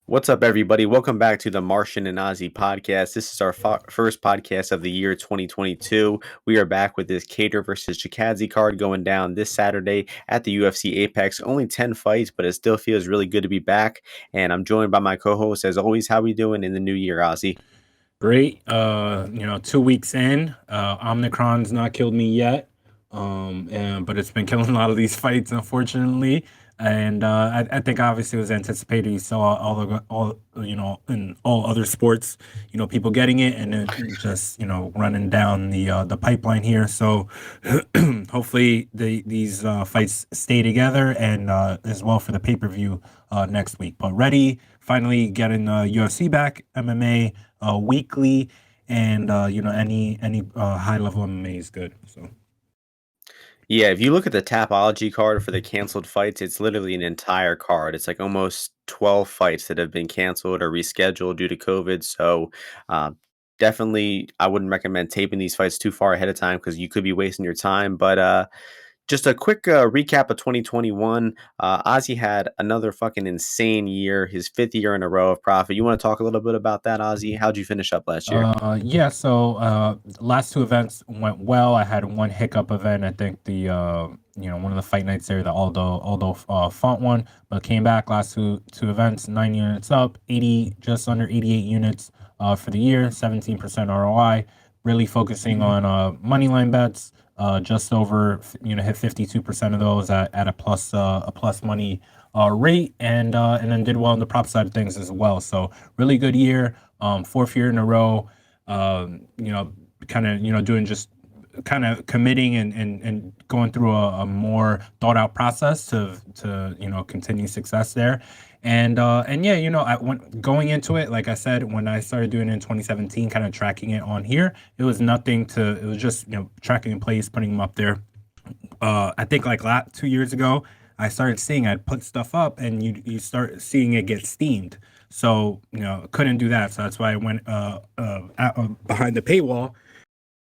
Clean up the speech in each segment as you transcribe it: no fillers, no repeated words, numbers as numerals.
What's up, everybody? Welcome back to the Martian and Ozzy podcast. This is our first podcast of the year 2022. We are back with this Kattar versus Chikadze card going down this Saturday at the UFC Apex. Only 10 fights, but it still feels really good to be back. And I'm joined by my co-host, as always. How we doing in the new year, Ozzy? Great. 2 weeks in, Omicron's not killed me yet. But it's been killing a lot of these fights, unfortunately. And I think obviously it was anticipated. You saw in all other sports, people getting it and then just running down the pipeline here. So hopefully these fights stay together and as well for the pay-per-view next week. But ready, finally getting UFC back, MMA weekly, and any high level MMA is good. So Yeah, if you look at the Tapology card for the canceled fights, it's literally an entire card. It's like almost 12 fights that have been canceled or rescheduled due to COVID. So, uh, definitely, I wouldn't recommend taping these fights too far ahead of time because you could be wasting your time. But just a quick recap of 2021. Ozzy had another fucking insane year, his fifth year in a row of profit. You want to talk a little bit about that, Ozzy? How'd you finish up last year? yeah, so last two events went well. I had one hiccup event. I think the one of the fight nights there, the Aldo font one, but came back last two events, 9 units up, 80 just under 88 units for the year, 17% ROI. Really focusing on money line bets. Just over hit 52% of those at a plus money rate, and then did well on the prop side of things as well. So really good year. Fourth year in a row. You know, kind of doing just kind of committing and going through a more thought out process to continue success there. And yeah, I went going into it, like I said, when I started doing it in 2017, kind of tracking it on here, it was nothing to, it was just, tracking in place, putting them up there. I think like 2 years ago, I started seeing I'd put stuff up and you start seeing it get steamed. So, couldn't do that. So that's why I went behind the paywall.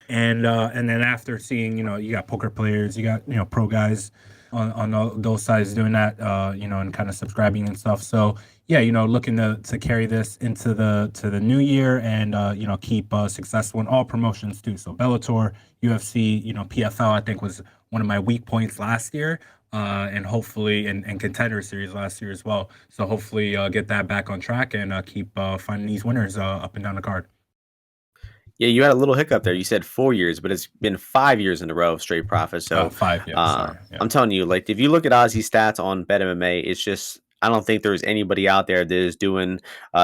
And then after seeing, you got poker players, you got, pro guys on all those sides doing that, and kind of subscribing and stuff. So yeah, looking to carry this into the new year and keep successful in all promotions too. So Bellator, UFC, PFL, I think was one of my weak points last year. And hopefully, and contender series last year as well. So hopefully, get that back on track and keep finding these winners up and down the card. Yeah, you had a little hiccup there. You said 4 years, but it's been 5 years in a row of straight profit. So, Five, yeah, sorry, yeah. I'm telling you, like if you look at Ozzy's stats on BetMMA, it's just I don't think there's anybody out there that is doing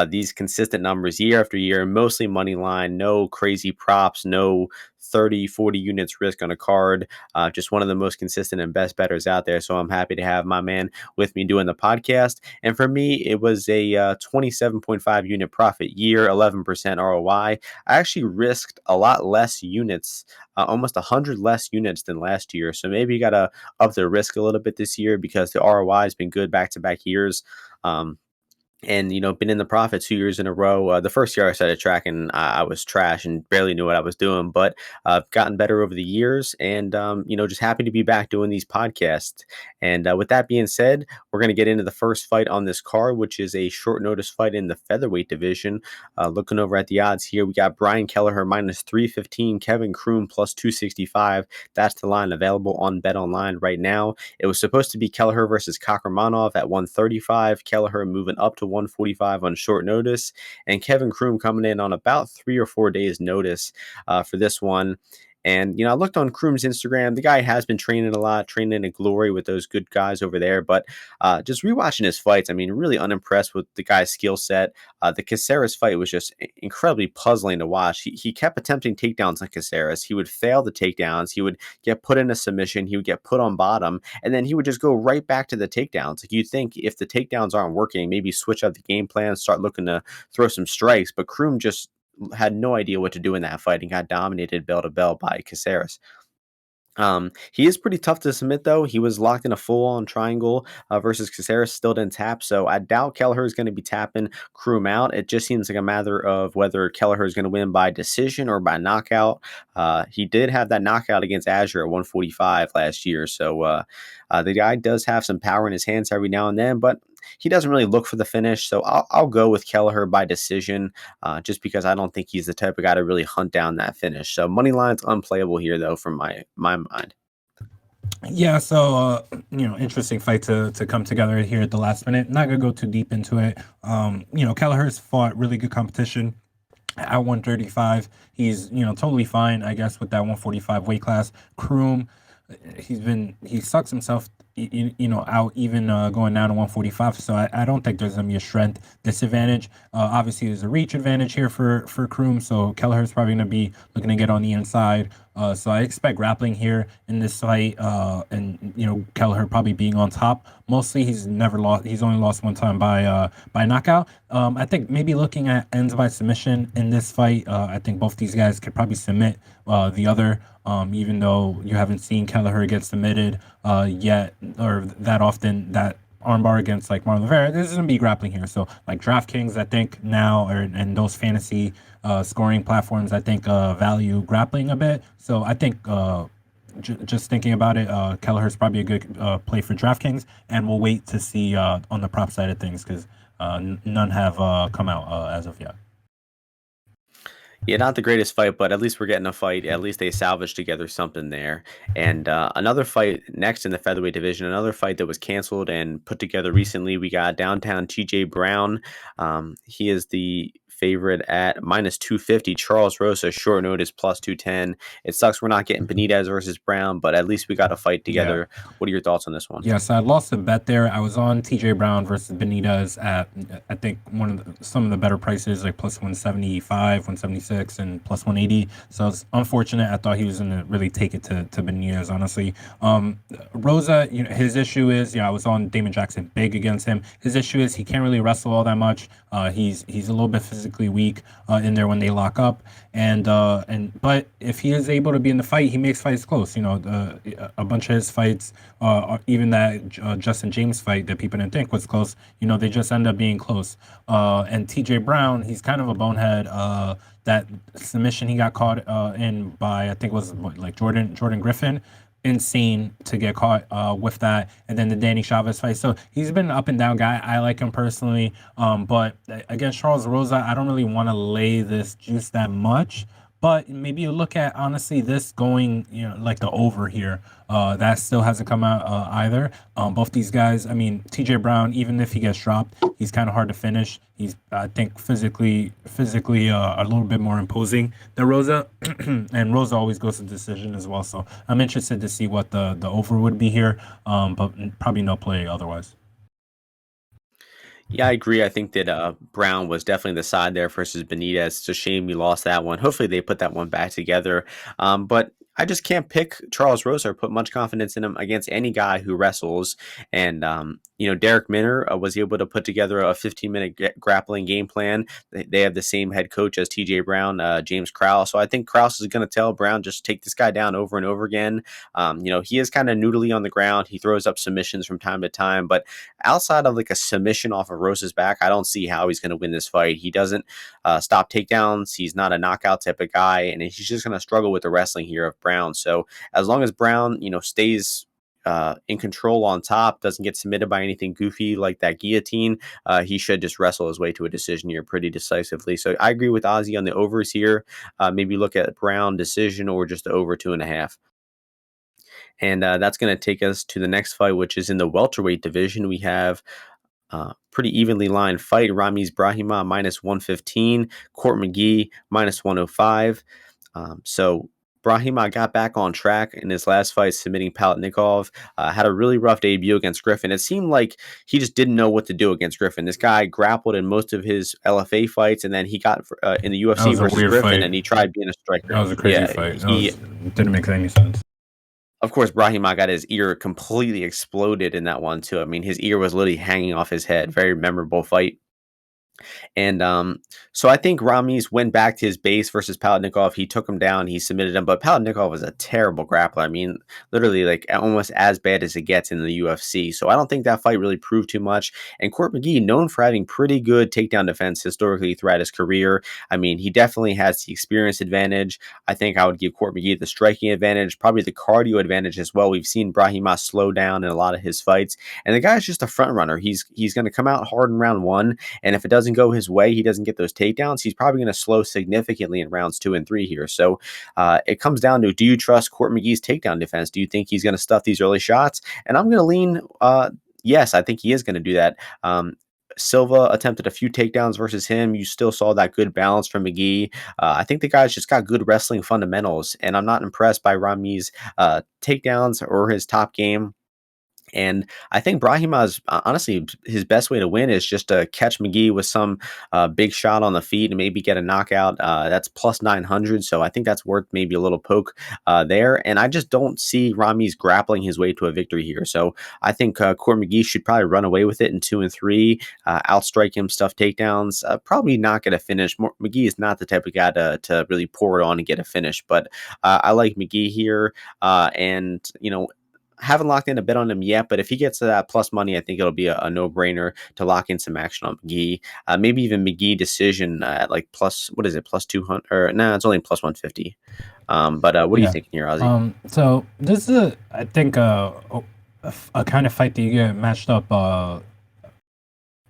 these consistent numbers year after year, mostly money line, no crazy props, no 30, 40 units risk on a card. Just one of the most consistent and best bettors out there. So I'm happy to have my man with me doing the podcast. And for me, it was a 27.5 unit profit year, 11% ROI. I actually risked a lot less units, almost 100 less units than last year. So maybe you got to up the risk a little bit this year because the ROI has been good back to back years. And been in the profit 2 years in a row. The first year I started tracking, I was trash and barely knew what I was doing, but I've gotten better over the years, and just happy to be back doing these podcasts. And with that being said, we're going to get into the first fight on this card, which is a short notice fight in the featherweight division. Looking over at the odds here, we got Brian Kelleher minus 315, Kelleher-Croom plus 265. That's the line available on Bet Online right now. It was supposed to be Kelleher versus Kakramanov at 135. Kelleher moving up to 145 on short notice, and Kelleher-Croom coming in on about 3 or 4 days notice for this one. And I looked on Croom's Instagram. The guy has been training a lot, training in glory with those good guys over there. But just rewatching his fights, I mean, really unimpressed with the guy's skill set. The Caceres fight was just incredibly puzzling to watch. He kept attempting takedowns on Caceres. He would fail the takedowns. He would get put in a submission. He would get put on bottom, and then he would just go right back to the takedowns. Like you'd think if the takedowns aren't working, maybe switch up the game plan, start looking to throw some strikes. But Croom just had no idea what to do in that fight and got dominated bell to bell by Caceres. He is pretty tough to submit, though. He was locked in a full-on triangle versus Caceres, still didn't tap. So I doubt Kelleher is going to be tapping Croom out. It just seems like a matter of whether Kelleher is going to win by decision or by knockout. He did have that knockout against Azure at 145 last year. So the guy does have some power in his hands every now and then. But he doesn't really look for the finish. So I'll go with Kelleher by decision, just because I don't think he's the type of guy to really hunt down that finish. So money line's unplayable here, though, from my mind. Yeah, so interesting fight to come together here at the last minute. Not gonna go too deep into it. Kelleher's fought really good competition at 135. He's totally fine, I guess, with that 145 weight class. Croom, he sucks himself out even going down to 145. So I don't think there's gonna be a strength disadvantage. Obviously there's a reach advantage here for Croom, so Kelleher's probably gonna be looking to get on the inside. So I expect grappling here in this fight, and Kelleher probably being on top. Mostly he's never lost. He's only lost one time by knockout. I think maybe looking at ends by submission in this fight. I think both these guys could probably submit the other. Even though you haven't seen Kelleher get submitted yet, or that often, that armbar against like Marlon Rivera. This is gonna be grappling here. So like DraftKings, I think now, and those fantasy scoring platforms, I think value grappling a bit. So I think just thinking about it, Kelleher's probably a good play for DraftKings, and we'll wait to see on the prop side of things, because none have come out as of yet. Yeah, not the greatest fight, but at least we're getting a fight. At least they salvaged together something there. And another fight next in the featherweight division, another fight that was canceled and put together recently. We got downtown TJ Brown. He is the favorite at minus 250. Charles Rosa, short notice, plus 210. It sucks we're not getting Benitez versus Brown, but at least we got a fight Yeah. together. What are your thoughts on this one? Yes, I lost a bet there. I was on TJ Brown versus Benitez at, I think, some of the better prices, like plus 175, 176, and plus 180. So it's unfortunate. I thought he was going to really take it to Benitez, honestly. Rosa, his issue is, I was on Damon Jackson big against him. His issue is he can't really wrestle all that much. He's a little bit physically weak in there when they lock up. But if he is able to be in the fight, he makes fights close. A bunch of his fights, even that Justin James fight that people didn't think was close, they just end up being close. And TJ Brown, he's kind of a bonehead. That submission he got caught in by, I think it was like Jordan Griffin. Insane to get caught with that. And then the Danny Chavez fight. So he's been an up and down guy. I like him personally. But against Charles Rosa, I don't really want to lay this juice that much. But maybe you look at, honestly, this going, like the over here. That still hasn't come out either. Both these guys, I mean, TJ Brown, even if he gets dropped, he's kind of hard to finish. He's, I think, physically a little bit more imposing than Rosa. And Rosa always goes to decision as well. So I'm interested to see what the over would be here, but probably no play otherwise. Yeah, I agree. I think that Brown was definitely the side there versus Benitez. It's a shame we lost that one. Hopefully they put that one back together. But I just can't pick Charles Rosa or put much confidence in him against any guy who wrestles. And Derek Minner was able to put together a 15-minute grappling game plan. They have the same head coach as TJ Brown, James Krause. So I think Krause is going to tell Brown, just take this guy down over and over again. He is kind of noodly on the ground. He throws up submissions from time to time, but outside of like a submission off of Rosa's back, I don't see how he's going to win this fight. He doesn't stop takedowns. He's not a knockout type of guy, and he's just going to struggle with the wrestling here of Brown. So as long as Brown, stays in control on top, doesn't get submitted by anything goofy like that guillotine, he should just wrestle his way to a decision here pretty decisively. So I agree with Ozzy on the overs here. Maybe look at Brown decision or just the over 2.5. And that's going to take us to the next fight, which is in the welterweight division. We have pretty evenly lined fight. Ramiz Brahimaj minus 115, Court McGee minus 105. So Brahimaj got back on track in his last fight, submitting Palatnikov. Had a really rough debut against Griffin. It seemed like he just didn't know what to do against Griffin. This guy grappled in most of his LFA fights, and then he got in the UFC versus Griffin, fight. and he tried being a striker. That was a crazy fight. Didn't make any sense. Of course, Brahimaj got his ear completely exploded in that one too. I mean, his ear was literally hanging off his head. Very memorable fight. And so I think Ramiz went back to his base versus Palatnikov. He took him down. He submitted him, but Palatnikov was a terrible grappler. I mean, literally like almost as bad as it gets in the UFC. So I don't think that fight really proved too much. And Court McGee, known for having pretty good takedown defense historically throughout his career. I mean, he definitely has the experience advantage. I think I would give Court McGee the striking advantage, probably the cardio advantage as well. We've seen Brahimaj slow down in a lot of his fights, and the guy's just a front runner. He's going to come out hard in round one, and if it doesn't go his way, he doesn't get those takedowns, he's probably going to slow significantly in rounds 2 and 3 here. So it comes down to, do you trust Court McGee's takedown defense? Do you think he's going to stuff these early shots? And I'm going to lean, yes, I think he is going to do that. Silva attempted a few takedowns versus him. You still saw that good balance from McGee. I think the guy's just got good wrestling fundamentals, and I'm not impressed by Rami's takedowns or his top game. And I think Brahimaj, honestly, his best way to win is just to catch McGee with some big shot on the feet and maybe get a knockout. That's plus 900. So I think that's worth maybe a little poke there. And I just don't see Rami's grappling his way to a victory here. So I think Court McGee should probably run away with it in 2 and 3, outstrike him, stuff takedowns, probably not get a finish. McGee is not the type of guy to really pour it on and get a finish. But I like McGee here. And, haven't locked in a bet on him yet, but if he gets to that plus money, I think it'll be a no-brainer to lock in some action on McGee. Maybe even McGee decision at like plus, what is it, plus 200? Or no, it's only plus 150. But what are you Yeah. thinking here, Ozzy? So this is, I think, a kind of fight that you get matched up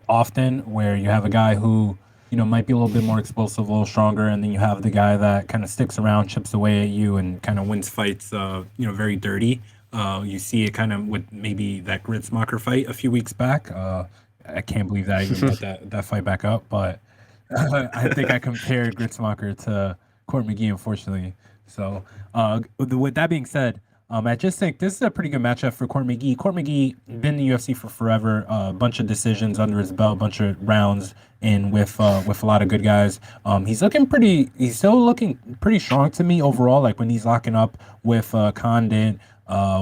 often, where you have a guy who, might be a little bit more explosive, a little stronger, and then you have the guy that kind of sticks around, chips away at you, and kind of wins fights, very dirty. You see it kind of with maybe that Gritzmacher fight a few weeks back. I can't believe that I even brought that fight back up, but I think I compared Gritzmacher to Court McGee, unfortunately. So, with that being said, I just think this is a pretty good matchup for Court McGee. Court McGee been in the UFC for forever, a bunch of decisions under his belt, a bunch of rounds, and with a lot of good guys. He's still looking pretty strong to me overall. Like when he's locking up with Condit,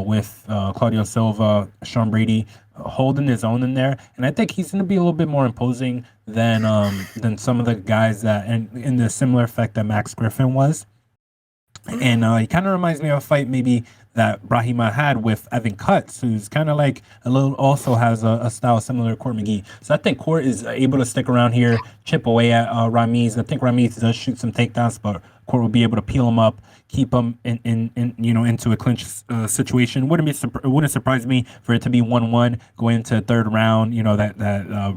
with Claudio Silva, Sean Brady, holding his own in there, and I think he's going to be a little bit more imposing than some of the guys that, and in the similar effect that Max Griffin was. And he kind of reminds me of a fight maybe that Brahima had with Evan Cutts, who's kind of like also has a style similar to Court McGee. So I think Court is able to stick around here, chip away at Ramiz. I think Ramiz does shoot some takedowns, but Court will be able to peel him up, keep him into a clinch situation. Wouldn't surprise me for it to be 1-1 going into third round. That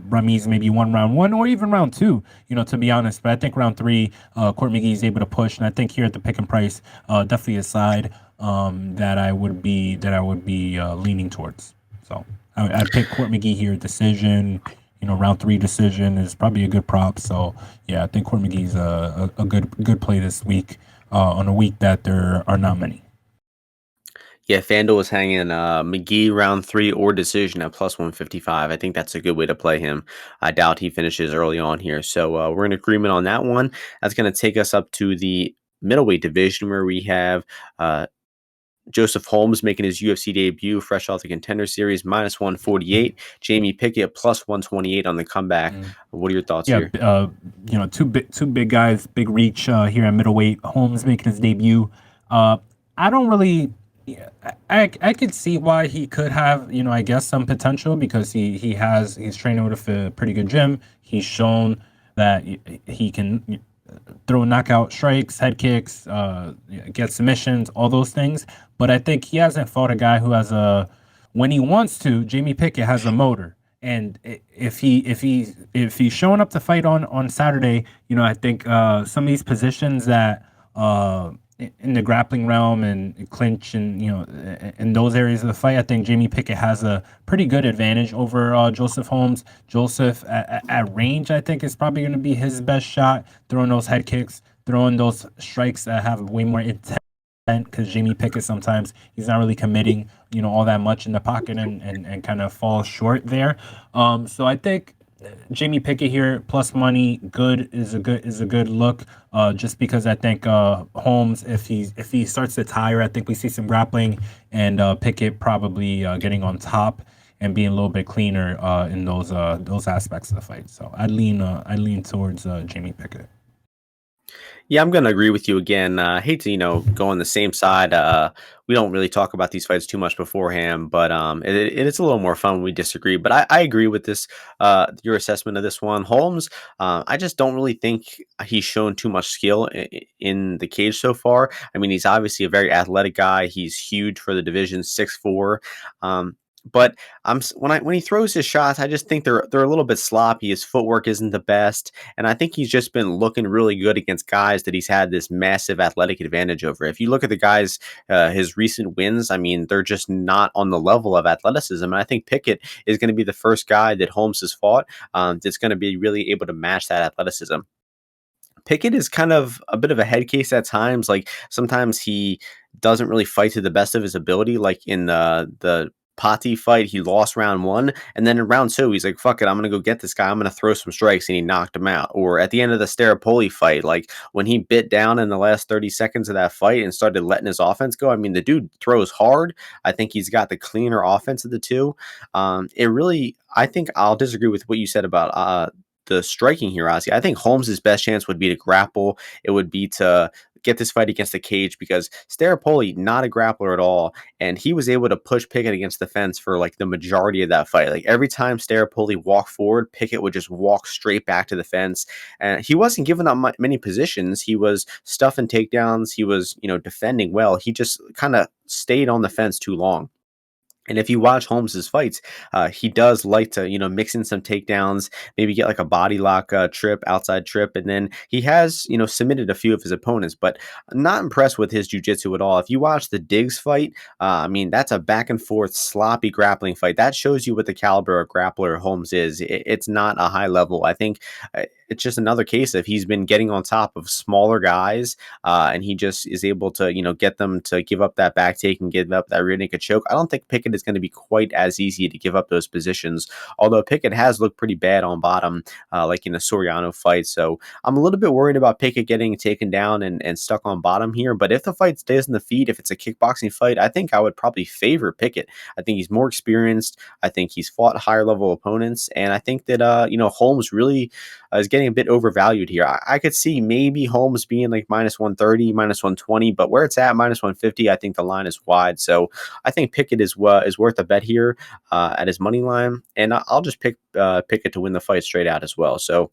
Ramiz maybe won round one or even round two. To be honest, but I think round three, Court McGee is able to push, and I think here at the pick and price, definitely a side that I would be leaning towards. So I'd pick Court McGee here, decision. Round three decision is probably a good prop. So yeah, I think Court McGee's a good play this week on a week that there are not many. Yeah, FanDuel is hanging McGee round 3 or decision at plus 155. I think that's a good way to play him. I doubt he finishes early on here. So we're in agreement on that one. That's going to take us up to the middleweight division, where we have Joseph Holmes making his UFC debut, fresh off the Contender Series, minus 148. Jamie Pickett plus 128 on the comeback. What are your thoughts here? Two big guys, big reach here at middleweight. Holmes making his debut. I don't really. I could see why he could have, I guess some potential, because he's training with a pretty good gym. He's shown that he can throw knockout strikes, head kicks, get submissions, all those things. But I think he hasn't fought a guy who has when he wants to. Jamie Pickett has a motor, and if he's showing up to fight on Saturday, I think some of these positions that in the grappling realm and clinch and in those areas of the fight, I think Jamie Pickett has a pretty good advantage over Joseph Holmes. Joseph at range, I think, is probably going to be his best shot, throwing those head kicks, throwing those strikes that have way more intent, because Jamie Pickett sometimes he's not really committing all that much in the pocket and kind of falls short there. So I think Jamie Pickett here plus money is a good look, just because I think Holmes, if he starts to tire, I think we see some grappling, and Pickett probably getting on top. and being a little bit cleaner in those aspects of the fight. So I lean towards Jamie Pickett. Yeah, I'm gonna agree with you again. I hate to, go on the same side. We don't really talk about these fights too much beforehand, but it's a little more fun when we disagree. But I agree with this, your assessment of this one. Holmes, I just don't really think he's shown too much skill in the cage so far. I mean, he's obviously a very athletic guy. He's huge for the division, 6'4". But when he throws his shots, I just think they're a little bit sloppy. His footwork isn't the best. And I think he's just been looking really good against guys that he's had this massive athletic advantage over. If you look at the guys, his recent wins, I mean, they're just not on the level of athleticism. And I think Pickett is going to be the first guy that Holmes has fought that's going to be really able to match that athleticism. Pickett is kind of a bit of a head case at times. Like sometimes he doesn't really fight to the best of his ability. Like in the Patti fight, he lost round one, and then in round two, he's like, "Fuck it, I'm gonna go get this guy. I'm gonna throw some strikes," and he knocked him out. Or at the end of the Staropoli fight, like when he bit down in the last 30 seconds of that fight and started letting his offense go. I mean, the dude throws hard. I think he's got the cleaner offense of the two. I think I'll disagree with what you said about the striking here, Ozzy. I think Holmes's best chance would be to grapple. It would be to get this fight against the cage because Staropoli, not a grappler at all, and he was able to push Pickett against the fence for like the majority of that fight. Like every time Staropoli walked forward, Pickett would just walk straight back to the fence, and he wasn't giving up many positions. He was stuffing takedowns. He was, defending well. He just kind of stayed on the fence too long. And if you watch Holmes's fights, he does like to, mix in some takedowns, maybe get like a body lock trip, outside trip, and then he has, submitted a few of his opponents. But I'm not impressed with his jujitsu at all. If you watch the Diggs fight, I mean that's a back and forth, sloppy grappling fight. That shows you what the caliber of grappler Holmes is. It's not a high level. I think it's just another case of he's been getting on top of smaller guys, and he just is able to, get them to give up that back take and give up that rear naked choke. I don't think Pickett is going to be quite as easy to give up those positions, although Pickett has looked pretty bad on bottom, like in the Soriano fight. So I'm a little bit worried about Pickett getting taken down and stuck on bottom here. But if the fight stays in the feet, if it's a kickboxing fight, I think I would probably favor Pickett. I think he's more experienced. I think he's fought higher level opponents. And I think that, Holmes really is getting a bit overvalued here. I could see maybe Holmes being like minus 130, minus 120, but where it's at minus 150, I think the line is wide. So I think Pickett is worth a bet here at his money line, and I'll just pick Pickett to win the fight straight out as well. So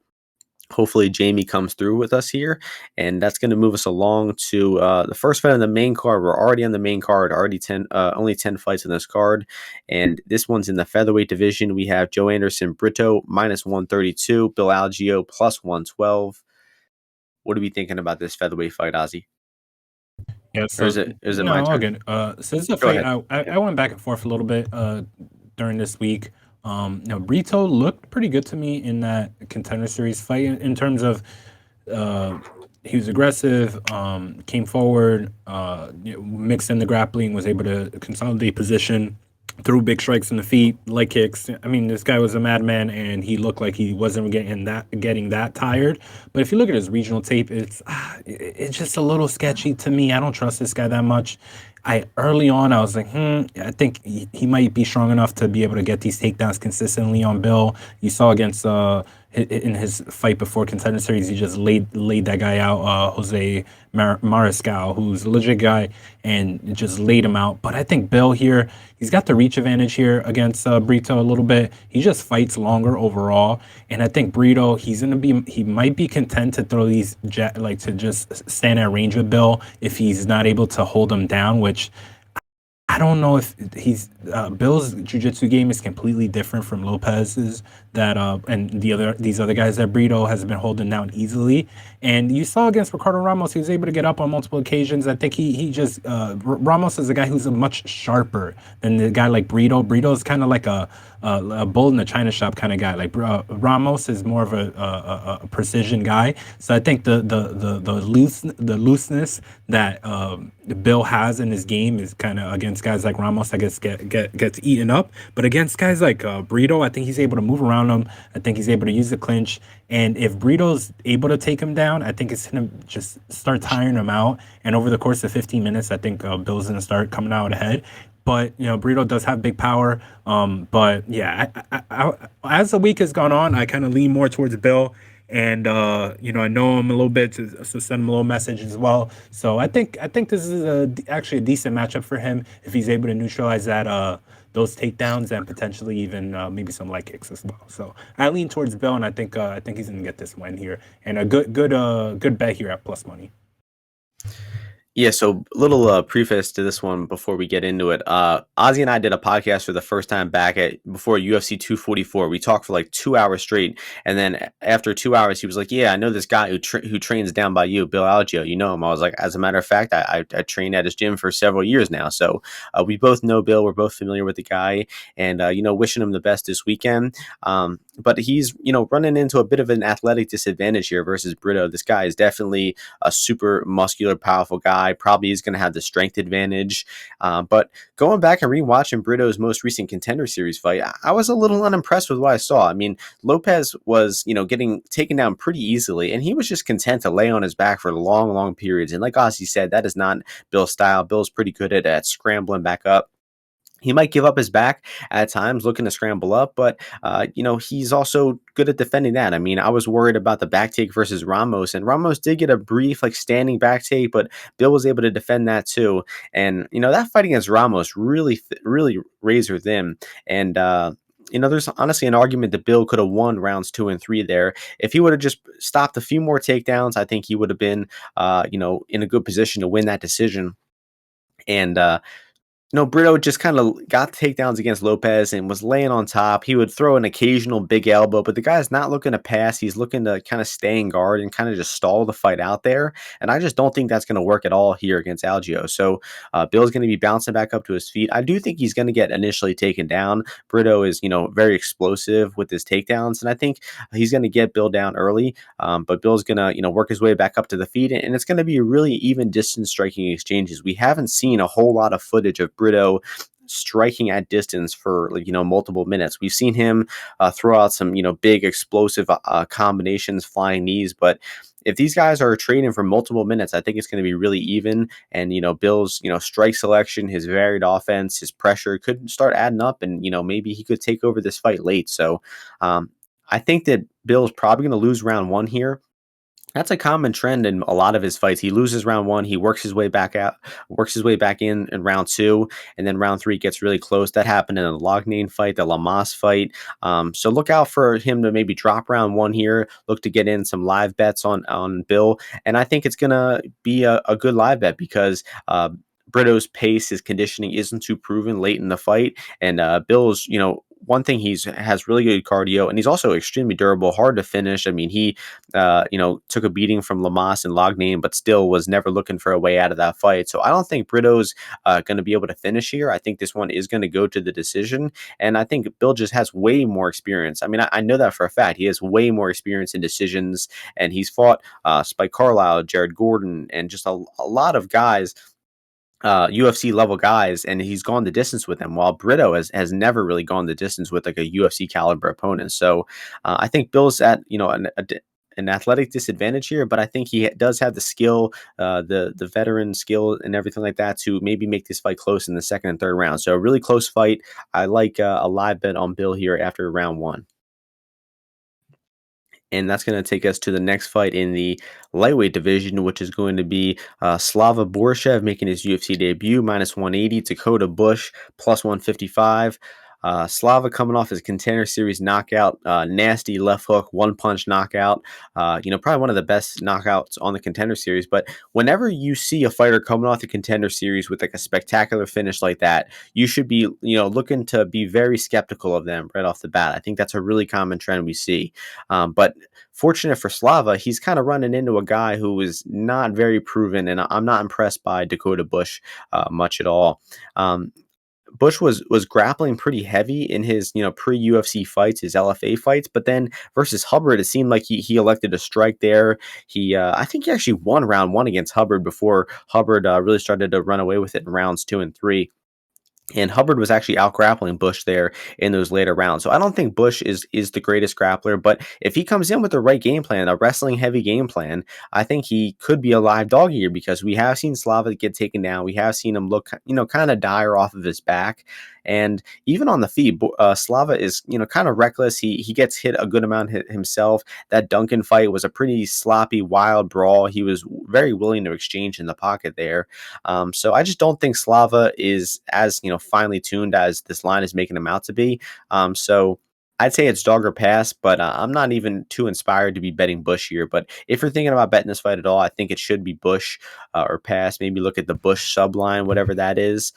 hopefully Jamie comes through with us here, and that's going to move us along to the first fight on the main card. We're already on the main card, already only 10 fights in this card, and this one's in the featherweight division. We have Joe Anderson Brito minus 132, Bush-Borschev plus 112. What are we thinking about this featherweight fight, Ozzy? Yeah, Or so is it my no, turn? again, so this is a Go fight ahead. I went back and forth a little bit during this week. Brito looked pretty good to me in that contender series fight in terms of uh, he was aggressive, came forward, mixed in the grappling, was able to consolidate position, threw big strikes in the feet, leg kicks. I mean, this guy was a madman, and he looked like he wasn't getting that tired. But if you look at his regional tape, it's just a little sketchy to me. I don't trust this guy that much. I early on I was like, I think he might be strong enough to be able to get these takedowns consistently on Bill. You saw against in his fight before contender series, he just laid that guy out, Jose Mariscal, who's a legit guy, and just laid him out. But I think Bill here, he's got the reach advantage here against Brito a little bit. He just fights longer overall, and I think Brito, he might be content to throw these to just stand at range with Bill if he's not able to hold him down, which I don't know if he's Bill's jiu-jitsu game is completely different from Lopez's and these other guys that Brito has been holding down easily. And you saw against Ricardo Ramos, he was able to get up on multiple occasions. I think he just Ramos is a guy who's a much sharper than the guy like Brito. Brito is kind of like a bull in the china shop kind of guy. Like Ramos is more of a precision guy. So I think the looseness that Bill has in his game is kind of against guys like Ramos, I guess gets eaten up. But against guys like Brito, I think he's able to move around him. I think he's able to use the clinch. And if Brito's able to take him down, I think it's going to just start tiring him out. And over the course of 15 minutes, I think Bill's going to start coming out ahead. but Brito does have big power. But yeah, as the week has gone on, I kind of lean more towards Bill. And I know him a little bit to send him a little message as well. So I think this is actually a decent matchup for him if he's able to neutralize that those takedowns and potentially even maybe some leg kicks as well. So I lean towards Bill, and I think he's gonna get this win here, and a good bet here at plus money. Yeah, so little preface to this one before we get into it. Ozzy and I did a podcast for the first time back at before UFC 244. We talked for like 2 hours straight, and then after 2 hours, he was like, "Yeah, I know this guy who trains down by you, Bull-Algeo. You know him." I was like, "As a matter of fact, I trained at his gym for several years now, so we both know Bill. We're both familiar with the guy, and wishing him the best this weekend." But he's running into a bit of an athletic disadvantage here versus Brito. This guy is definitely a super muscular, powerful guy. Probably is going to have the strength advantage. But going back and rewatching Brito's most recent Contender Series fight, I was a little unimpressed with what I saw. I mean, Lopez was, getting taken down pretty easily, and he was just content to lay on his back for long, long periods. And like Ozzy said, that is not Bill's style. Bill's pretty good at scrambling back up. He might give up his back at times, looking to scramble up, but he's also good at defending that. I mean, I was worried about the back take versus Ramos, and Ramos did get a brief like standing back take, but Bill was able to defend that too. And that fight against Ramos really razor thin. And there's honestly an argument that Bill could have won rounds 2 and 3 there if he would have just stopped a few more takedowns. I think he would have been, in a good position to win that decision. And no, Brito just kind of got takedowns against Lopez and was laying on top. He would throw an occasional big elbow, but the guy's not looking to pass. He's looking to kind of stay in guard and kind of just stall the fight out there. And I just don't think that's going to work at all here against Algeo. So Bill's going to be bouncing back up to his feet. I do think he's going to get initially taken down. Brito is, very explosive with his takedowns, and I think he's going to get Bill down early. But Bill's going to, work his way back up to the feet, and it's going to be really even distance striking exchanges. We haven't seen a whole lot of footage of Brito striking at distance for multiple minutes. We've seen him throw out some big explosive combinations, flying knees, but if these guys are trading for multiple minutes, I think it's going to be really even. And Bill's strike selection, his varied offense, his pressure could start adding up, and maybe he could take over this fight late. So I think that Bill's probably going to lose round 1 here. That's a common trend in a lot of his fights. He loses round 1, he works his way back out, works his way back in round 2, and then round 3 gets really close. That happened in the Loughnane fight, the Lamas fight. So look out for him to maybe drop round 1 here. Look to get in some live bets on Bill, and I think it's gonna be a good live bet because Brito's pace, his conditioning isn't too proven late in the fight, and Bill's one thing has really good cardio, and he's also extremely durable, hard to finish. I mean, he took a beating from Lamas and Loughnane, but still was never looking for a way out of that fight. So I don't think Brito's going to be able to finish here. I think this one is going to go to the decision, and I think Bill just has way more experience. I mean, I know that for a fact. He has way more experience in decisions, and he's fought Spike Carlisle, Jared Gordon, and just a lot of guys, UFC level guys, and he's gone the distance with them, while Brito has never really gone the distance with like a UFC caliber opponent. So I think Bill's at an athletic disadvantage here, but I think he does have the skill, the veteran skill and everything like that to maybe make this fight close in the second and third round. So a really close fight. I like a live bet on Bill here after round 1. And that's going to take us to the next fight in the lightweight division, which is going to be Slava Borshev making his UFC debut, minus 180, Dakota Bush, plus 155. Slava coming off his Contender Series knockout, nasty left hook, one punch knockout. Probably one of the best knockouts on the Contender Series. But whenever you see a fighter coming off the Contender Series with like a spectacular finish like that, you should be, looking to be very skeptical of them right off the bat. I think that's a really common trend we see. But fortunate for Slava, he's kind of running into a guy who is not very proven, and I'm not impressed by Dakota Bush much at all. Bush was grappling pretty heavy in his pre UFC fights, his LFA fights, but then versus Hubbard, it seemed like he elected to strike there. I think he actually won round 1 against Hubbard before Hubbard really started to run away with it in rounds 2 and 3. And Hubbard was actually out grappling Bush there in those later rounds. So I don't think Bush is the greatest grappler, but if he comes in with the right game plan, a wrestling heavy game plan, I think he could be a live dog here because we have seen Slava get taken down. We have seen him look, kind of dire off of his back. And even on the feet, Slava is, kind of reckless. He gets hit a good amount himself. That Duncan fight was a pretty sloppy, wild brawl. He was very willing to exchange in the pocket there. So I just don't think Slava is as finely tuned as this line is making him out to be. So I'd say it's dog or pass, but I'm not even too inspired to be betting Bush here. But if you're thinking about betting this fight at all, I think it should be Bush or pass. Maybe look at the Bush sub line, whatever that is.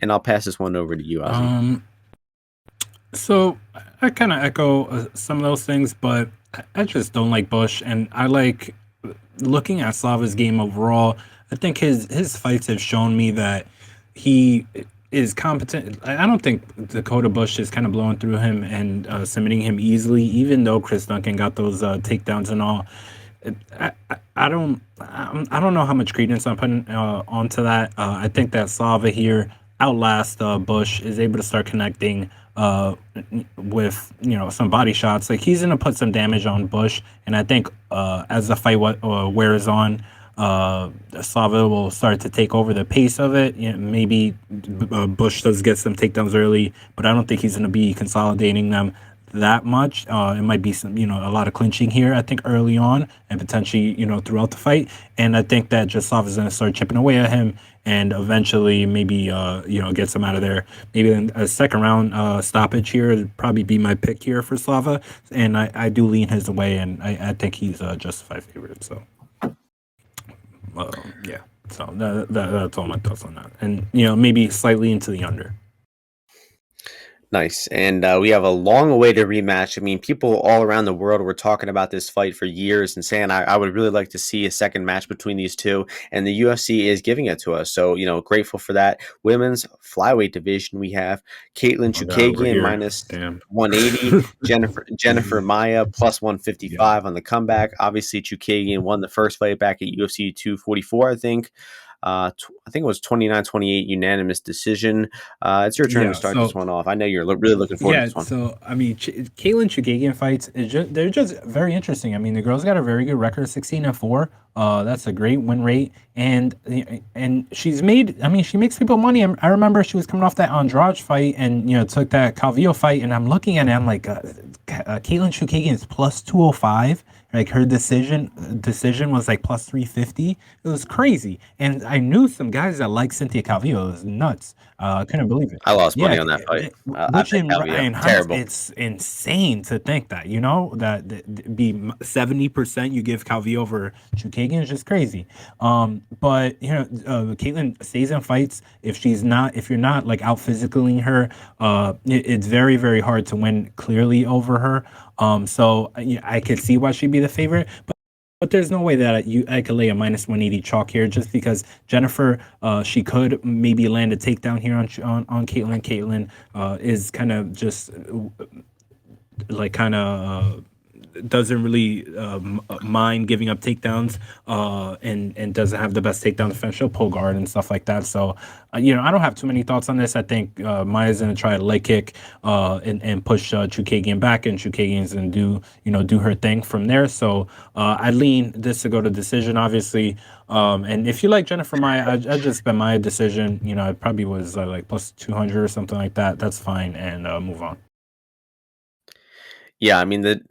And I'll pass this one over to you, Ozzy. So I kind of echo some of those things, but I just don't like Bush, and I like looking at Slava's game overall. I think his fights have shown me that he is competent. I don't think Dakota Bush is kind of blowing through him and submitting him easily, even though Chris Duncan got those takedowns and all. I don't know how much credence I'm putting onto that. I think that Slava here outlast Bush, is able to start connecting with some body shots. Like, he's gonna put some damage on Bush, and I think as the fight wears on, Slava will start to take over the pace of it. Maybe Bush does get some takedowns early, but I don't think he's gonna be consolidating them that much. It might be some, a lot of clinching here, I think, early on, and potentially, throughout the fight. And I think that Jasov is going to start chipping away at him and eventually maybe, gets him out of there. Maybe in a second round stoppage here would probably be my pick here for Slava. And I do lean his way, and I think he's a justified favorite. So, yeah. So that's all my thoughts on that. And, maybe slightly into the under. Nice. And we have a long awaited rematch. I mean, people all around the world were talking about this fight for years and saying, I would really like to see a second match between these two. And the UFC is giving it to us. So, grateful for that. Women's flyweight division, we have Caitlin Oh God, we're Chookagian here. minus Damn. 180, Jennifer Maia plus Yeah. 155 on the comeback. Obviously, Chookagian won the first fight back at UFC 244, I think. I think it was 29-28 unanimous decision. It's your turn to Yeah. start this So one off. I know you're really looking forward to yeah, this one. so I mean, Caitlin Chukagian fights they're just very interesting. I mean, the girl's got a very good record, 16-4. That's a great win rate, and she's made. I mean, she makes people money. I remember she was coming off that Andrade fight, and took that Calvillo fight, and I'm looking at it, I'm like, Caitlin Chukagian is plus 205. Like, her decision was like plus 350. It was crazy, and I knew some guys that like Cynthia Calvillo. It was nuts. I couldn't believe it. I lost Yeah, money on that fight. I which bet Calvillo. in hindsight, Terrible. it's insane to think that, that be 70% you give Calvillo over Chukagian is just crazy. But Caitlin stays in fights. If you're not like out physicaling her, it's very, very hard to win clearly over her. So I could see why she'd be the favorite, but there's no way that I could lay a minus 180 chalk here, just because Jennifer, she could maybe land a takedown here on Caitlin. Caitlin is kind of just like doesn't really mind giving up takedowns, and doesn't have the best takedown defense. She'll pull guard and stuff like that. So, I don't have too many thoughts on this. I think Maya's going to try a leg kick and push Chookagian back, and Chookagian's going to do her thing from there. So I lean this to go to decision, obviously. And if you like Jennifer Maia, I just bet Maya decision. It probably was like plus 200 or something like that. That's fine, and move on. Yeah, I mean the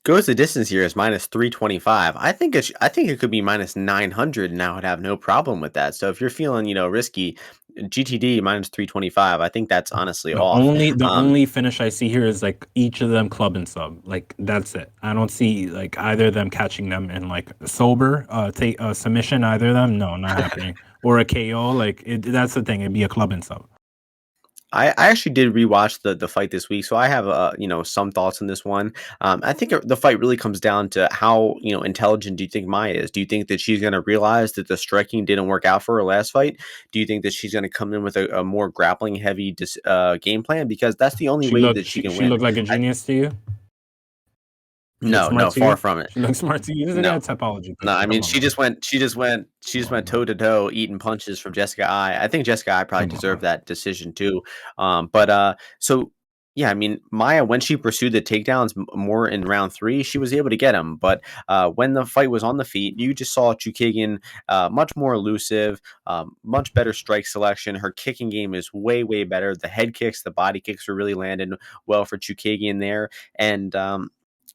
goes the distance here is minus 325. I think it could be minus 900 and I would have no problem with that. So if you're feeling, risky, GTD minus 325, I think that's honestly off. The only finish I see here is like each of them club and sub. Like, that's it. I don't see like either of them catching them in like sober take a submission. Either of them, no, not happening. Or a KO. Like, that's the thing. It'd be a club and sub. I actually did rewatch the fight this week, so I have some thoughts on this one. I think the fight really comes down to how intelligent do you think Maya is? Do you think that she's going to realize that the striking didn't work out for her last fight? Do you think that she's going to come in with a more grappling heavy game plan? Because that's the only way that she can She win. looked like a genius to you. She looks No, smart no, to far you? from it. She looks smart to you? Isn't No. that a typology No, thing? I mean, Come on, man. she Come just on, went man. toe to toe eating punches from Jessica Eye. I think Jessica Eye probably Come on, deserved man. that decision too. So yeah, I mean, Maia, when she pursued the takedowns more in round three, she was able to get him. But when the fight was on the feet, you just saw Chookagian much more elusive, much better strike selection. Her kicking game is way, way better. The head kicks, the body kicks are really landing well for Chookagian there. And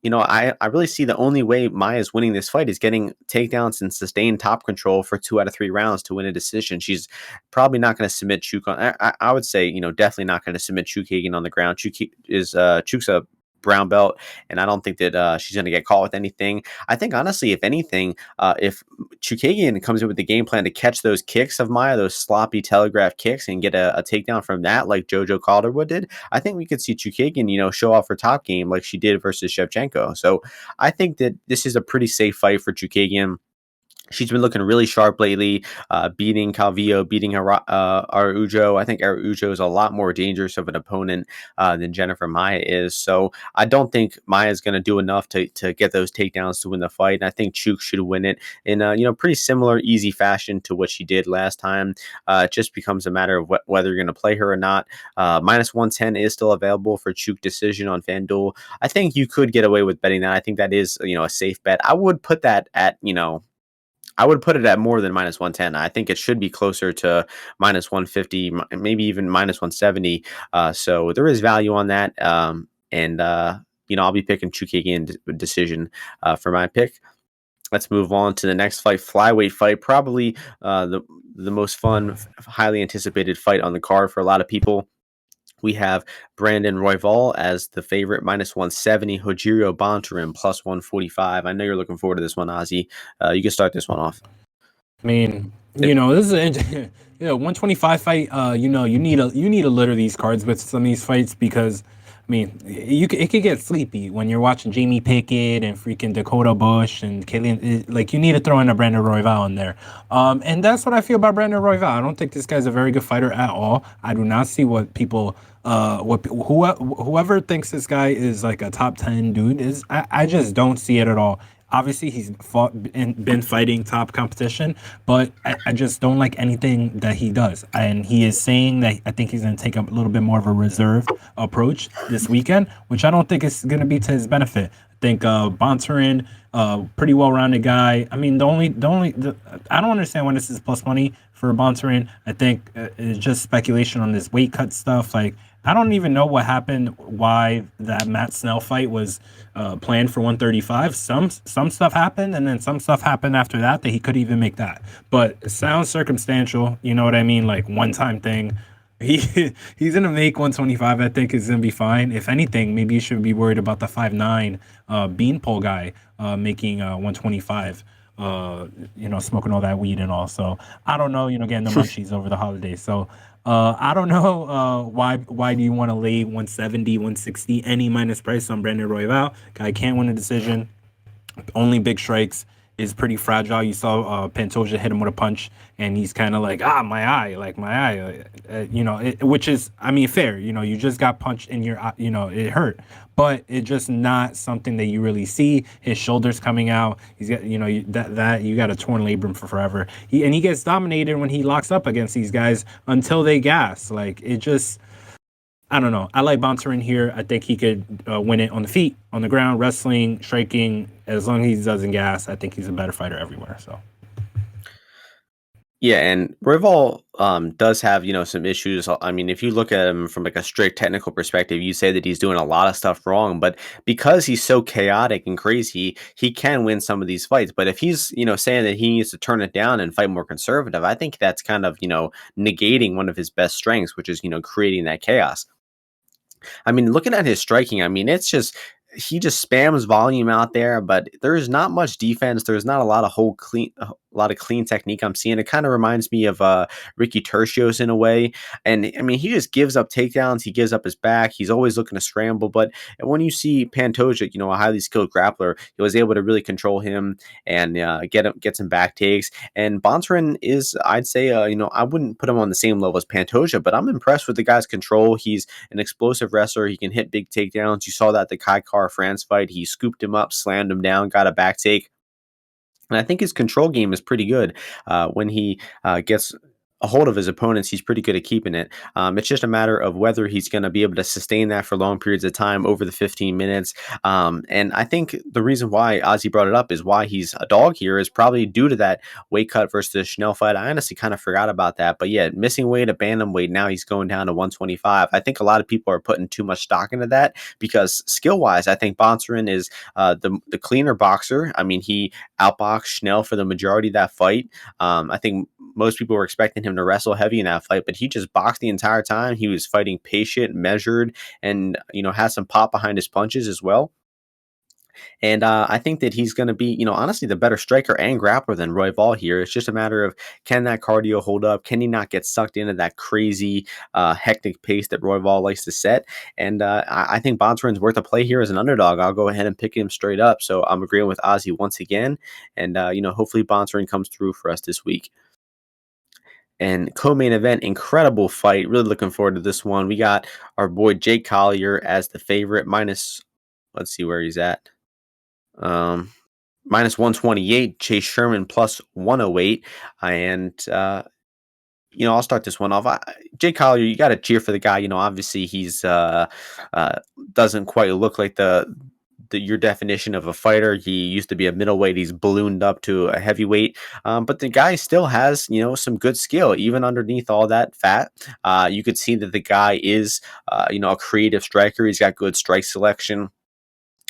I really see the only way Maya's winning this fight is getting takedowns and sustained top control for 2 out of 3 rounds to win a decision. She's probably not going to submit Chuk on. I would say, definitely not going to submit Chookagian on the ground. Chuk's a brown belt, and I don't think that she's going to get caught with anything. I think honestly, if anything, if Chookagian comes in with the game plan to catch those kicks of Maya, those sloppy telegraph kicks, and get a takedown from that, like Jojo Calderwood did, I think we could see Chookagian, show off her top game like she did versus Shevchenko. So I think that this is a pretty safe fight for Chookagian. She's been looking really sharp lately, beating Calvillo, beating Araujo. I think Araujo is a lot more dangerous of an opponent than Jennifer Maia is. So I don't think Maia is going to do enough to get those takedowns to win the fight. And I think Chuk should win it in pretty similar, easy fashion to what she did last time. It just becomes a matter of whether you're going to play her or not. -110 is still available for Chuk decision on FanDuel. I think you could get away with betting that. I think that is a safe bet. I would put that at I would put it at more than -110. I think it should be closer to -150, maybe even -170. So there is value on that. I'll be picking Chukagian decision for my pick. Let's move on to the next fight, flyweight fight. Probably the most fun, highly anticipated fight on the card for a lot of people. We have Brandon Royval as the favorite, -170. Royval-Bontorin +145. I know you're looking forward to this one, Ozzy. You can start this one off. I mean, It, this is a 125 fight. You need to litter these cards with some of these fights because, I mean, it could get sleepy when you're watching Jamie Pickett and freaking Dakota Bush and Killian. Like you need to throw in a Brandon Royval in there. And that's what I feel about Brandon Royval. I don't think this guy's a very good fighter at all. I do not see what people. Whoever thinks this guy is like a top 10 dude is. I just don't see it at all. Obviously, he's fought and been fighting top competition, but I just don't like anything that he does. And he is saying that I think he's going to take a little bit more of a reserved approach this weekend, which I don't think is going to be to his benefit. I think Bontorin, pretty well-rounded guy. I mean, I don't understand why this is plus money for Bontorin. I think it's just speculation on this weight cut stuff. Like, I don't even know what happened, why that Matt Snell fight was planned for 135. Some stuff happened, and then some stuff happened after that he could even make that. But it sounds circumstantial. You know what I mean? Like one-time thing. He's gonna make 125. I think is gonna be fine. If anything, maybe you should be worried about the 5'9" beanpole guy making 125. Smoking all that weed and all. So I don't know. Getting the munchies over the holidays. So I don't know why do you want to lay 170, 160 any minus price on Brandon Royval? Guy can't win a decision. Only big strikes is pretty fragile. You saw Pantoja hit him with a punch, and he's kind of like, my eye, like my eye, which is, I mean, fair. You just got punched in your eye, it hurt, but it's just not something that you really see. His shoulders coming out. He's got, that you got a torn labrum for forever. He gets dominated when he locks up against these guys until they gas. Like it just. I don't know. I like Bontorin here. I think he could win it on the feet, on the ground, wrestling, striking. As long as he doesn't gas, I think he's a better fighter everywhere. So, yeah, and Royval does have some issues. I mean, if you look at him from like a strict technical perspective, you say that he's doing a lot of stuff wrong. But because he's so chaotic and crazy, he can win some of these fights. But if he's saying that he needs to turn it down and fight more conservative, I think that's kind of negating one of his best strengths, which is creating that chaos. I mean, looking at his striking, I mean, it's just he just spams volume out there, but there's not much defense. There's not a lot of a lot of clean technique I'm seeing. It kind of reminds me of Ricky Tercios in a way. And I mean, he just gives up takedowns. He gives up his back. He's always looking to scramble. But when you see Pantoja, a highly skilled grappler, he was able to really control him and get some back takes. And Bontorin is, I'd say, I wouldn't put him on the same level as Pantoja, but I'm impressed with the guy's control. He's an explosive wrestler. He can hit big takedowns. You saw that the Kai Kara-France fight. He scooped him up, slammed him down, got a back take. And I think his control game is pretty good. When he gets a hold of his opponents, he's pretty good at keeping it. It's just a matter of whether he's going to be able to sustain that for long periods of time over the 15 minutes. And I think the reason why Ozzy brought it up is why he's a dog here is probably due to that weight cut versus the Schnell fight. I honestly kind of forgot about that. But yeah, missing weight at bantamweight, now he's going down to 125. I think a lot of people are putting too much stock into that because skill-wise, I think Bontorin is the cleaner boxer. I mean, he outboxed Schnell for the majority of that fight. I think most people were expecting him to wrestle heavy in that fight, but he just boxed the entire time. He was fighting patient, measured, and has some pop behind his punches as well. And I think that he's going to be, honestly, the better striker and grappler than Royval here. It's just a matter of can that cardio hold up? Can he not get sucked into that crazy, hectic pace that Royval likes to set? And I think Bontorin's worth a play here as an underdog. I'll go ahead and pick him straight up. So I'm agreeing with Ozzy once again. And, hopefully Bontorin comes through for us this week. And co-main event, incredible fight. Really looking forward to this one. We got our boy Jake Collier as the favorite, minus, let's see where he's at. Minus 128, Chase Sherman plus 108. And I'll start this one off. Jake Collier, you got to cheer for the guy. Obviously he's doesn't quite look like your definition of a fighter. He used to be a middleweight. He's ballooned up to a heavyweight. But the guy still has, some good skill, even underneath all that fat. You could see that the guy is, a creative striker. He's got good strike selection.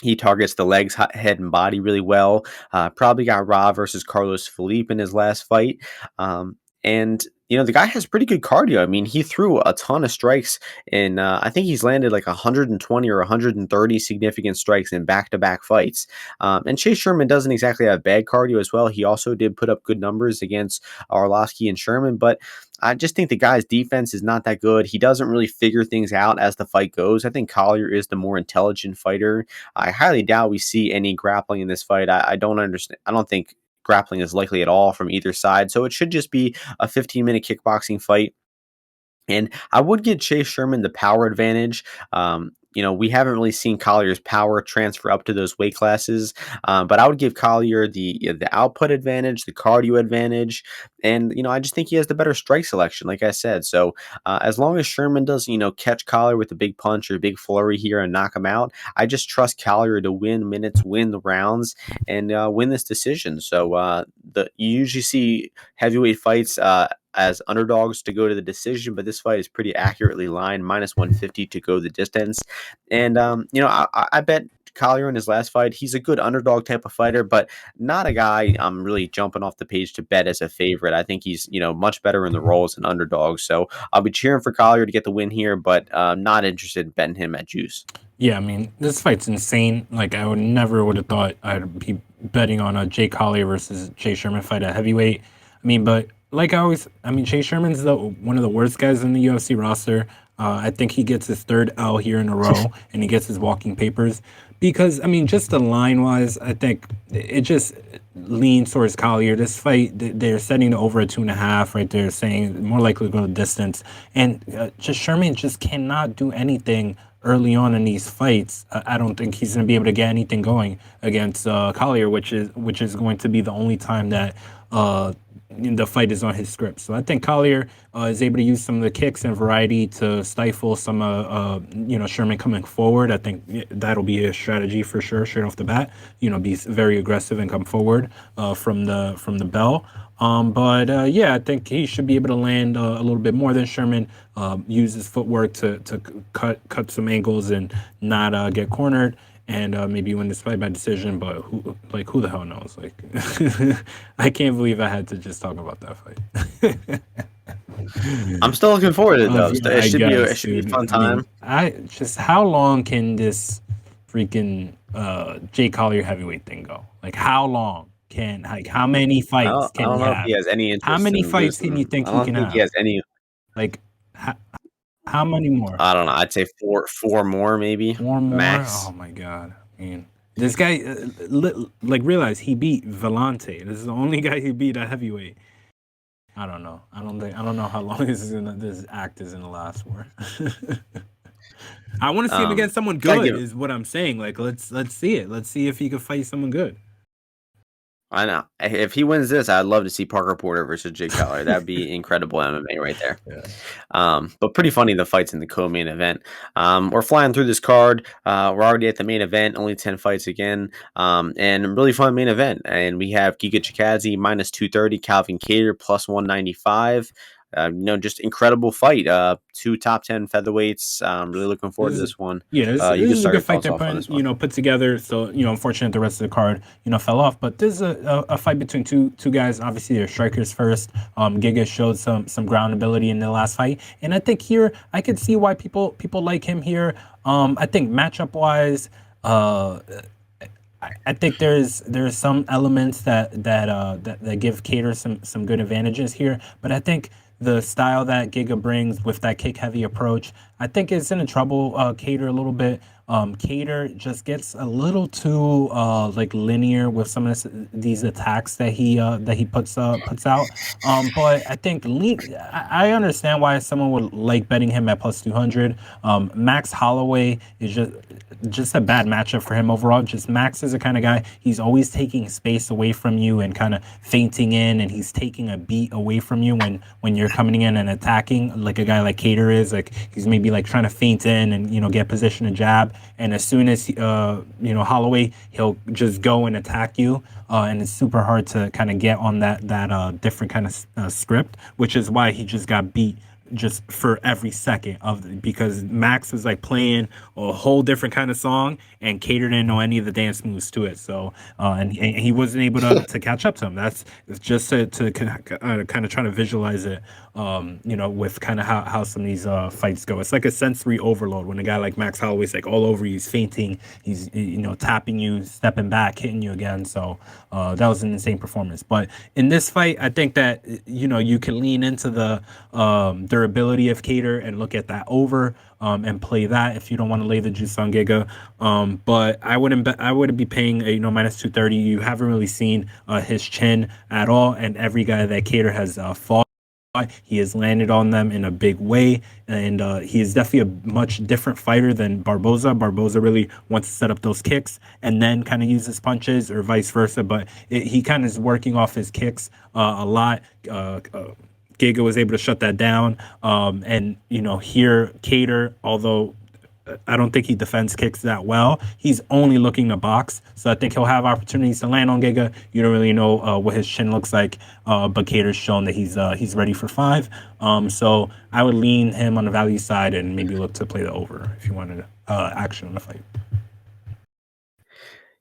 He targets the legs, head, and body really well. Probably got robbed versus Carlos Felipe in his last fight. And the guy has pretty good cardio. I mean, he threw a ton of strikes in, I think he's landed like 120 or 130 significant strikes in back-to-back fights. And Chase Sherman doesn't exactly have bad cardio as well. He also did put up good numbers against Arlovsky and Sherman, but I just think the guy's defense is not that good. He doesn't really figure things out as the fight goes. I think Collier is the more intelligent fighter. I highly doubt we see any grappling in this fight. I don't understand. I don't think grappling is likely at all from either side. So it should just be a 15-minute kickboxing fight. And I would give Chase Sherman the power advantage. We haven't really seen Collier's power transfer up to those weight classes, but I would give Collier the output advantage, the cardio advantage, and I just think he has the better strike selection, like I said. So as long as Sherman does catch Collier with a big punch or a big flurry here and knock him out, I just trust Collier to win minutes, win the rounds, and win this decision. So you usually see heavyweight fights as underdogs to go to the decision, but this fight is pretty accurately lined, minus 150 to go the distance. And, I bet Collier in his last fight, he's a good underdog type of fighter, but not a guy I'm really jumping off the page to bet as a favorite. I think he's, much better in the role as an underdog. So I'll be cheering for Collier to get the win here, but not interested in betting him at juice. Yeah, I mean, this fight's insane. Like, I would have thought I'd be betting on a Jake Collier versus Chase Sherman fight at heavyweight. I mean, but Chase Sherman's one of the worst guys in the UFC roster. I think he gets his third L here in a row, and he gets his walking papers. Because, just the line-wise, I think it just leans towards Collier. This fight, they're setting it over a 2.5, right? They're saying more likely to go the distance. And just Sherman just cannot do anything early on in these fights. I don't think he's going to be able to get anything going against Collier, which is going to be the only time that the fight is on his script. So I think Collier is able to use some of the kicks and variety to stifle some Sherman coming forward. I think that'll be a strategy for sure, straight off the bat. Be very aggressive and come forward from the bell. I think he should be able to land a little bit more than Sherman. Use his footwork to cut some angles and not get cornered. And maybe win this fight by decision, but who the hell knows? Like, I can't believe I had to just talk about that fight. I'm still looking forward to it, though. It should be a fun time. How long can this freaking Jake Collier heavyweight thing go? Like, how long Like, how many fights I can don't he know if he have? has any How interest many in fights can you losing. think I he don't can think he have? has any. Like, how many more? I don't know. I'd say four more maybe Four more? Oh max. my god! I mean, this guy, like, realize he beat Vellante. This is the only guy he beat at heavyweight. I don't know. I don't know how long this act is gonna last for. I want to see him against someone Gotta good. give Is what I'm saying. Like, let's see it. Let's see if he could fight someone good. I know. If he wins this, I'd love to see Parker Porter versus Jake Keller. That'd be incredible MMA right there. Yeah. But pretty funny the fights in the co-main event. We're flying through this card. We're already at the main event, only 10 fights again. And really fun main event. And we have Giga-Chikadze minus 230, Calvin Kattar plus 195. Just incredible fight. Two top 10 featherweights. Really looking forward to This is this one. yeah, You this can is a start your good fight thoughts they're off on putting, this one. put together. So, unfortunate the rest of the card, fell off. But this is a fight between two guys. Obviously, they're strikers first. Giga showed some ground ability in the last fight, and I think here I could see why people like him here. I think matchup wise, I think there's some elements that give Kattar some good advantages here, but I think the style that Giga brings with that kick heavy approach, I think it's in trouble Kattar a little bit. Kattar just gets a little too like linear with some of these attacks that he puts out. But I think I understand why someone would like betting him at plus 200. Max Holloway is just a bad matchup for him overall. Just Max is the kind of guy, he's always taking space away from you and kind of fainting in, and he's taking a beat away from you when you're coming in and attacking, like a guy like Kattar is. Like, he's maybe like trying to feint in and get position to jab, and as soon as Holloway, he'll just go and attack you, and it's super hard to kind of get on that different kind of script, which is why he just got beat just for every second because Max was like playing a whole different kind of song, and Kattar didn't know any of the dance moves to it. So and he wasn't able to catch up to him. That's just to kind of try to visualize it. With kind of how some of these fights go. It's like a sensory overload when a guy like Max Holloway's like all over you, he's fainting, he's tapping you, stepping back, hitting you again. So that was an insane performance. But in this fight, I think that you can lean into the durability of Kattar and look at that over and play that if you don't want to lay the juice on Giga. But I wouldn't be paying minus 230. You haven't really seen his chin at all, and every guy that Kattar has fought, he has landed on them in a big way, and he is definitely a much different fighter than Barboza. Barboza really wants to set up those kicks and then kind of use his punches, or vice versa. But he kind of is working off his kicks a lot. Giga was able to shut that down, and here Kattar, although I don't think he defends kicks that well, he's only looking to box. So I think he'll have opportunities to land on Giga. You don't really know what his chin looks like, but Kattar's shown that he's ready for 5. So I would lean him on the value side and maybe look to play the over if you wanted action on the fight.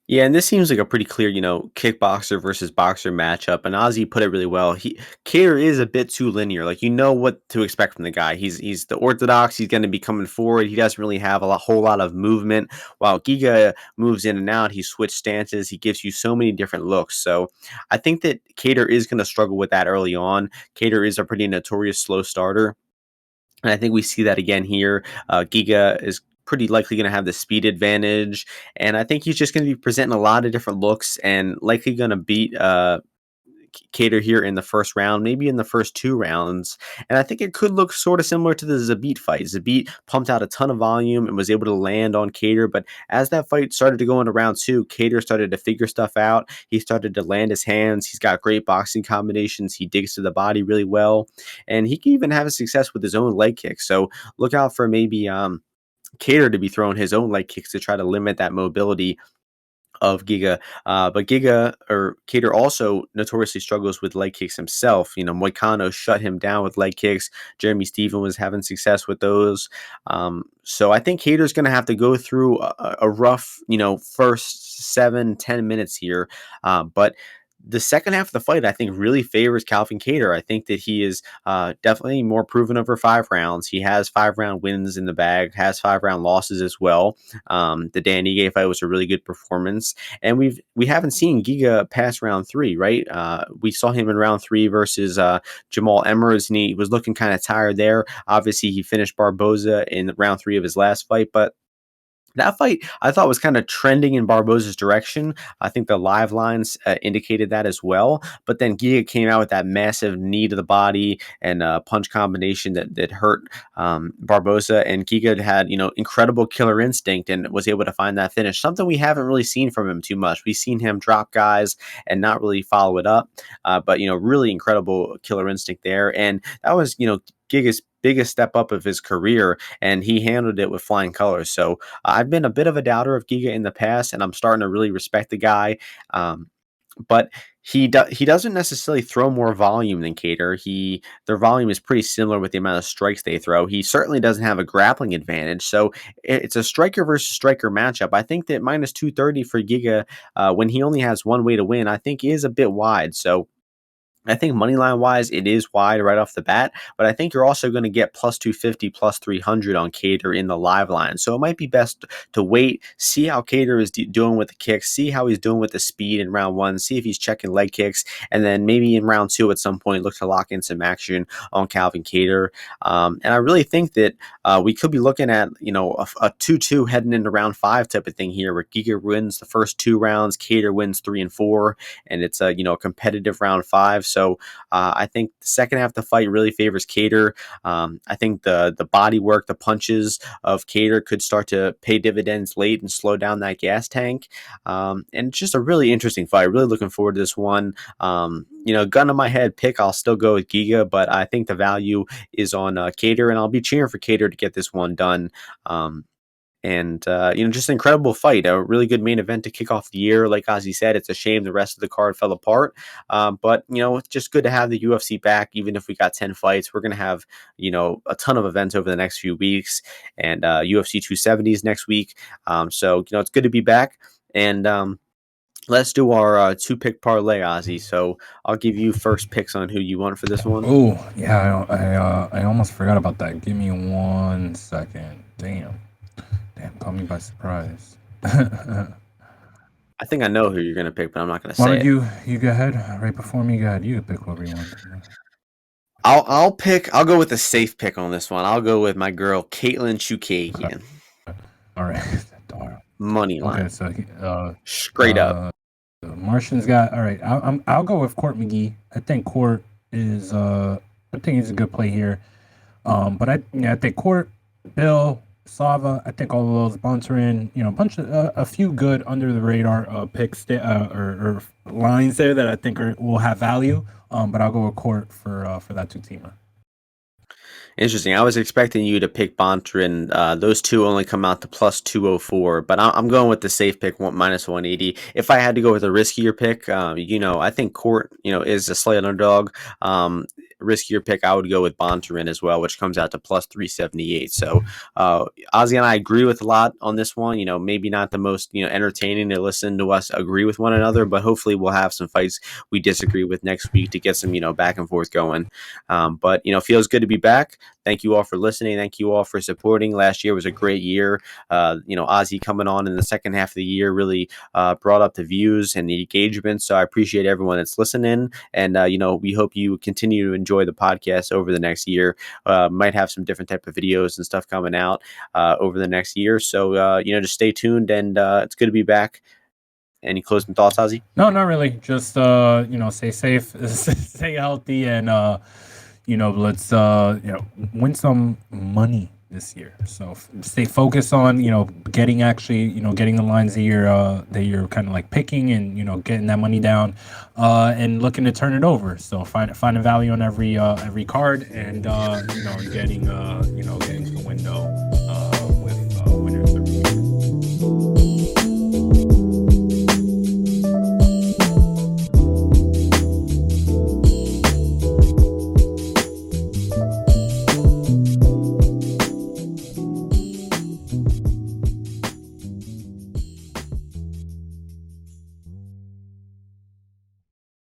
Yeah, and this seems like a pretty clear, kickboxer versus boxer matchup. And Ozzy put it really well. Kattar is a bit too linear. Like, you know what to expect from the guy. He's the orthodox. He's going to be coming forward. He doesn't really have whole lot of movement. While Giga moves in and out, he switches stances. He gives you so many different looks. So I think that Kattar is going to struggle with that early on. Kattar is a pretty notorious slow starter. And I think we see that again here. Giga is pretty likely going to have the speed advantage. And I think he's just going to be presenting a lot of different looks and likely going to beat Kattar here in the first round, maybe in the first 2 rounds. And I think it could look sort of similar to the Zabit fight. Zabit pumped out a ton of volume and was able to land on Kattar. But as that fight started to go into round 2, Kattar started to figure stuff out. He started to land his hands. He's got great boxing combinations. He digs to the body really well. And he can even have success with his own leg kicks. So look out for maybe Kattar to be throwing his own leg kicks to try to limit that mobility of Giga. But Kattar also notoriously struggles with leg kicks himself. Moicano shut him down with leg kicks. Jeremy Steven was having success with those. So I think Kattar's going to have to go through a rough, first 7-10 minutes here. But the second half of the fight, I think, really favors Calvin Kattar. I think that he is definitely more proven over 5 rounds. He has 5 round wins in the bag, has 5 round losses as well. The Dan Ige fight was a really good performance, and we haven't seen Giga past round 3, right? We saw him in round 3 versus Jamal Emmers, and he was looking kind of tired there. Obviously, he finished Barboza in round 3 of his last fight, but that fight I thought was kind of trending in Barboza's direction. I think the live lines indicated that as well. But then Giga came out with that massive knee to the body and punch combination that hurt Barboza. And Giga had incredible killer instinct and was able to find that finish. Something we haven't really seen from him too much. We've seen him drop guys and not really follow it up. But really incredible killer instinct there. And that was Giga's biggest step up of his career, and he handled it with flying colors. So I've been a bit of a doubter of Giga in the past, and I'm starting to really respect the guy. But he doesn't necessarily throw more volume than Kattar. Their volume is pretty similar with the amount of strikes they throw. He certainly doesn't have a grappling advantage, so it's a striker versus striker matchup. I think that minus 230 for Giga when he only has one way to win, I think is a bit wide. So I think money line wise, it is wide right off the bat, but I think you're also going to get plus 250, plus 300 on Kattar in the live line. So it might be best to wait, see how Kattar is doing with the kicks, see how he's doing with the speed in round 1, see if he's checking leg kicks, and then maybe in round 2 at some point look to lock in some action on Calvin Kattar. And I really think that we could be looking at a 2-2 heading into round 5 type of thing here, where Giga wins the first 2 rounds, Kattar wins 3 and 4, and it's a competitive round 5. So I think the second half of the fight really favors Kattar. I think the body work, the punches of Kattar could start to pay dividends late and slow down that gas tank. And it's just a really interesting fight. Really looking forward to this one. Gun to my head pick, I'll still go with Giga, but I think the value is on Kattar, and I'll be cheering for Kattar to get this one done. Just an incredible fight, a really good main event to kick off the year. Like Ozzy said, it's a shame the rest of the card fell apart. But it's just good to have the UFC back. Even if we got 10 fights, we're going to have, a ton of events over the next few weeks, and UFC 270s next week. So it's good to be back. And let's do our 2-pick parlay, Ozzy. So I'll give you first picks on who you want for this one. Oh, yeah, I almost forgot about that. Give me 1 second. Damn, caught me by surprise. I think I know who you're going to pick, but I'm not going to say Why it. don't you go ahead right before me? Go ahead. You pick whoever you want. I'll go with the safe pick on this one. I'll go with my girl Caitlin Chookagian. All right. Money line. Okay, so straight up. Martian's got all right. I'll go with Court McGee. I think Court is I think he's a good play here. But I think Court, Bill, Sava, I think all of those Bontorin, a few good under the radar picks or lines there that I think will have value. But I'll go with Court for that 2-teamer. Interesting. I was expecting you to pick Bontorin. Those two only come out to plus 204, but I'm going with the safe pick, minus 180. If I had to go with a riskier pick, I think Court, is a slight underdog. Riskier pick, I would go with Bontorin as well, which comes out to plus 378. So Ozzy and I agree with a lot on this one. Maybe not the most entertaining to listen to us agree with one another, but hopefully we'll have some fights we disagree with next week to get some back and forth going. But feels good to be back. Thank you all for listening. Thank you all for supporting. Last year was a great year. Ozzy coming on in the second half of the year really brought up the views and the engagement. So I appreciate everyone that's listening. And, we hope you continue to enjoy the podcast over the next year. Might have some different type of videos and stuff coming out over the next year. So, just stay tuned, and it's good to be back. Any closing thoughts, Ozzy? No, not really. Just, stay safe, stay healthy, and, let's, win some money this year. So stay focused on, getting the lines that you're kind of like picking and, getting that money down, and looking to turn it over. So find a value on every card, and, getting to the window.